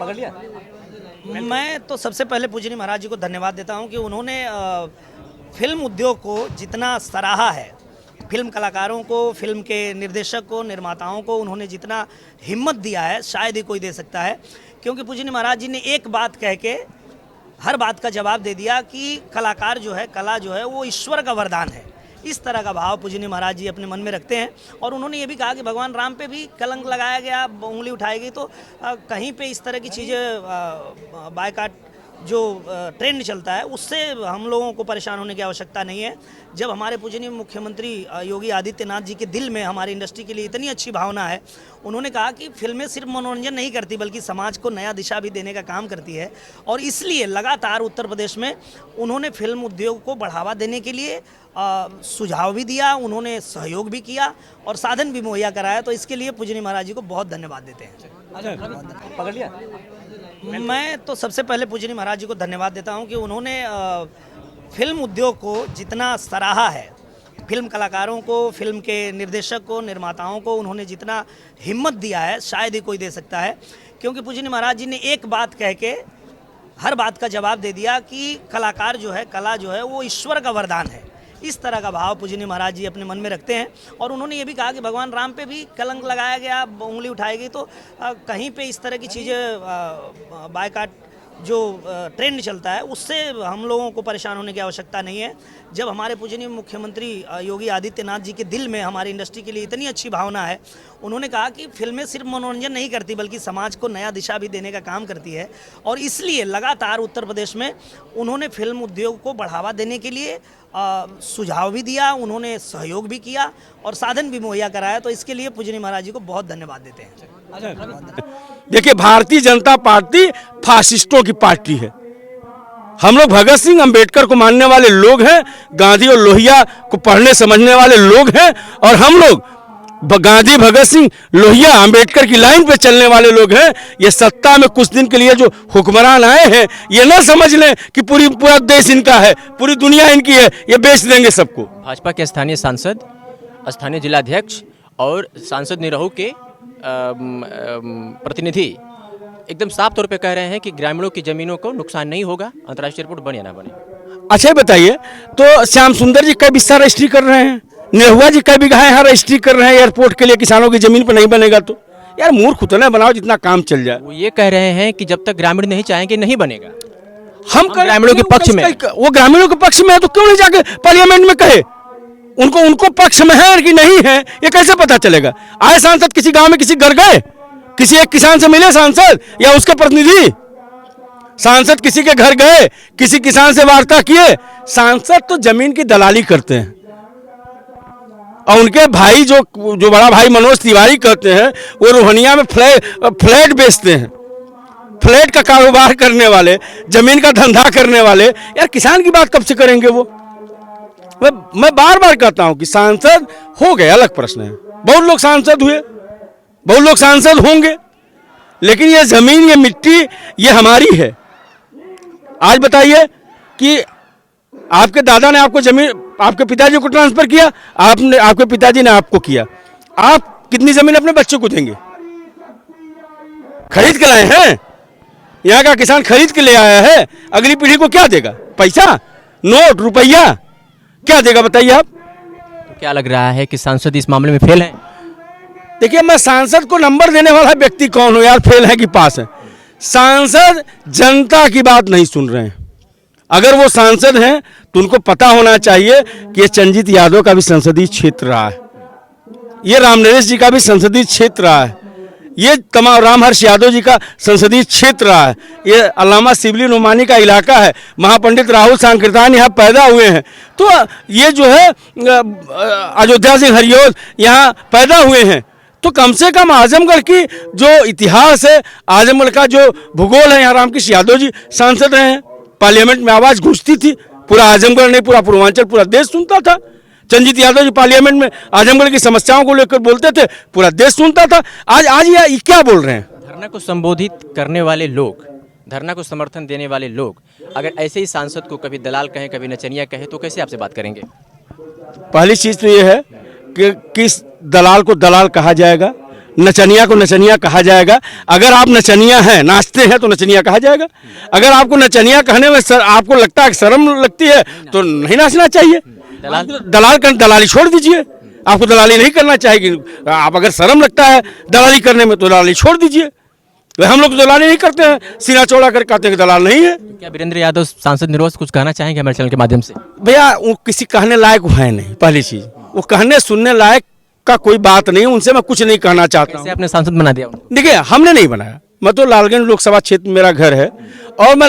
पकड़ लिया। मैं तो सबसे पहले पूजनीय महाराज जी को धन्यवाद देता हूं कि उन्होंने फिल्म उद्योग को जितना सराहा है, फिल्म कलाकारों को, फिल्म के निर्देशक को, निर्माताओं को उन्होंने जितना हिम्मत दिया है शायद ही कोई दे सकता है। क्योंकि पूजनीय महाराज जी ने एक बात कह के हर बात का जवाब दे दिया कि कलाकार जो है, कला जो है वो ईश्वर का वरदान है। इस तरह का भाव पूजनीय महाराज जी अपने मन में रखते हैं। और उन्होंने ये भी कहा कि भगवान राम पे भी कलंक लगाया गया, उंगली उठाई गई, तो कहीं पे इस तरह की चीज़ें बायकाट जो ट्रेंड चलता है उससे हम लोगों को परेशान होने की आवश्यकता नहीं है। जब हमारे पूजनीय मुख्यमंत्री योगी आदित्यनाथ जी के दिल में हमारी इंडस्ट्री के लिए इतनी अच्छी भावना है, उन्होंने कहा कि फिल्में सिर्फ मनोरंजन नहीं करती बल्कि समाज को नया दिशा भी देने का काम करती है। और इसलिए लगातार उत्तर प्रदेश में उन्होंने फिल्म उद्योग को बढ़ावा देने के लिए सुझाव भी दिया, उन्होंने सहयोग भी किया और साधन भी मुहैया कराया। तो इसके लिए पूजनीय महाराज जी को बहुत धन्यवाद देते हैं। पकड़ लिया। मैं तो सबसे पहले पूजनीय महाराज जी को धन्यवाद देता हूं कि उन्होंने फिल्म उद्योग को जितना सराहा है, फिल्म कलाकारों को, फिल्म के निर्देशक को, निर्माताओं को उन्होंने जितना हिम्मत दिया है शायद ही कोई दे सकता है। क्योंकि पूजनीय महाराज जी ने एक बात कह के हर बात का जवाब दे दिया कि कलाकार जो है, कला जो है वो ईश्वर का वरदान है। इस तरह का भाव पूजनीय महाराज जी अपने मन में रखते हैं। और उन्होंने ये भी कहा कि भगवान राम पे भी कलंक लगाया गया, उंगली उठाई गई, तो कहीं पे इस तरह की चीज़ें बायकाट जो ट्रेंड चलता है उससे हम लोगों को परेशान होने की आवश्यकता नहीं है। जब हमारे पूजनीय मुख्यमंत्री योगी आदित्यनाथ जी के दिल में हमारी इंडस्ट्री के लिए इतनी अच्छी भावना है, उन्होंने कहा कि फिल्में सिर्फ मनोरंजन नहीं करती बल्कि समाज को नया दिशा भी देने का काम करती है। और इसलिए लगातार उत्तर प्रदेश में उन्होंने फिल्म उद्योग को बढ़ावा देने के लिए सुझाव भी दिया, उन्होंने सहयोग भी किया और साधन भी मुहैया कराया। तो इसके लिए पूजनीय महाराज जी को बहुत धन्यवाद देते हैं। देखिए, भारतीय जनता पार्टी फासिस्टों की पार्टी है। हम लोग भगत सिंह अंबेडकर को मानने वाले लोग हैं, गांधी और लोहिया को पढ़ने समझने वाले लोग हैं, और हम लोग गांधी, भगत सिंह, लोहिया, अंबेडकर की लाइन पे चलने वाले लोग हैं। ये सत्ता में कुछ दिन के लिए जो हुक्मरान आए हैं, ये ना समझ लें कि पूरा देश इनका है, पूरी दुनिया इनकी है, ये बेच देंगे सबको। भाजपा के स्थानीय सांसद, स्थानीय जिलाध्यक्ष और सांसद निरहू के प्रतिनिधि एकदम साफ तौर पे कह रहे हैं कि ग्रामीणों की जमीनों को नुकसान नहीं होगा, अंतर्राष्ट्रीय एयरपोर्ट बने या ना बने। अच्छा बताइए, तो श्याम सुंदर जी कई बिस्सा रजिस्ट्री कर रहे हैं, निरहुआ जी कई बिगहा यहाँ रजिस्ट्री कर रहे हैं एयरपोर्ट के लिए, किसानों की जमीन पर नहीं बनेगा। तो यार मूर्ख उतना बनाओ जितना काम चल जाए। वो ये कह रहे हैं कि जब तक ग्रामीण नहीं चाहेंगे नहीं बनेगा। हम ग्रामीणों के पक्ष में, वो ग्रामीणों के पक्ष में है तो क्यों नहीं जाके पार्लियामेंट में कहे? उनको पक्ष में है कि नहीं है ये कैसे पता चलेगा? आए सांसद किसी गांव में किसी घर गए, किसी एक किसान से मिले सांसद या उसके प्रतिनिधि? सांसद किसी के घर गए, किसी किसान से वार्ता किए? सांसद तो जमीन की दलाली करते हैं। और उनके भाई जो बड़ा भाई मनोज तिवारी कहते हैं, वो रोहनिया में फ्लैट बेचते हैं। फ्लैट का कारोबार करने वाले, जमीन का धंधा करने वाले, यार किसान की बात कब से करेंगे वो? मैं बार बार कहता हूं कि सांसद हो गए अलग प्रश्न है, बहुत लोग सांसद हुए, बहुत लोग सांसद होंगे, लेकिन ये जमीन, ये मिट्टी, ये हमारी है। आज बताइए कि आपके दादा ने आपको जमीन, आपके पिताजी को ट्रांसफर किया, आपके पिताजी ने आपको किया, आप कितनी जमीन अपने बच्चों को देंगे? खरीद के लाए हैं, यहाँ का किसान खरीद के ले आया है, अगली पीढ़ी को क्या देगा? पैसा, नोट, रुपया क्या देगा बताइए आप? तो क्या लग रहा है कि सांसद इस मामले में फेल हैं? देखिए, मैं सांसद को नंबर देने वाला व्यक्ति कौन हूं यार, फेल है कि पास है? सांसद जनता की बात नहीं सुन रहे हैं। अगर वो सांसद हैं तो उनको पता होना चाहिए कि ये चंजीत यादव का भी संसदीय क्षेत्र रहा है, ये रामनरेश जी का भी संसदीय क्षेत्र रहा है, ये तमाम रामहर्ष यादव जी का संसदीय क्षेत्र रहा है, ये अल्लामा शिबली नुमानी का इलाका है, महापंडित राहुल सांकृतान यहाँ पैदा हुए हैं, तो ये जो है अयोध्या सिंह हरियोल यहाँ पैदा हुए हैं। तो कम से कम आजमगढ़ की जो इतिहास है, आजमगढ़ का जो भूगोल है, यहाँ रामकृष्ण यादव जी सांसद रहे हैं, पार्लियामेंट में आवाज़ गूंजती थी, पूरा आजमगढ़ नहीं पूरा पूर्वांचल, पूरा देश सुनता था। चंजीत यादव जी पार्लियामेंट में आजमगढ़ की समस्याओं को लेकर बोलते थे, पूरा देश सुनता था। आज ये क्या बोल रहे हैं? धरना को संबोधित करने वाले लोग, धरना को समर्थन देने वाले लोग अगर ऐसे ही सांसद को कभी दलाल कहें, कभी नचनिया कहें, तो कैसे आपसे बात करेंगे? पहली चीज़ तो ये है कि किस दलाल को दलाल कहा जाएगा, नचनिया को नचनिया कहा जाएगा। अगर आप नचनिया हैं, नाचते हैं, तो नचनिया कहा जाएगा। अगर आपको नचनिया कहने में आपको लगता है कि शर्म लगती है तो नहीं नाचना चाहिए। दलाली छोड़ दीजिए। आपको दलाली नहीं करना चाहिए। आप अगर शर्म लगता है दलाली करने में तो दलाली छोड़ दीजिए। हम लोग तो दलाली नहीं करते हैं, सीना चौड़ा कर कहते हैं कि दलाल नहीं है। क्या वीरेंद्र यादव सांसद निर्वोध कुछ कहना चाहेंगे हमारे चैनल के माध्यम से? भैया वो किसी कहने लायक है नहीं। पहली चीज वो कहने सुनने लायक का कोई बात नहीं, उनसे मैं कुछ नहीं कहना चाहता हूँ। कैसे आपने सांसद बना दिया उनको? देखिए हमने नहीं बनाया, मैं तो लालगंज लोकसभा क्षेत्र में मेरा घर है और मैं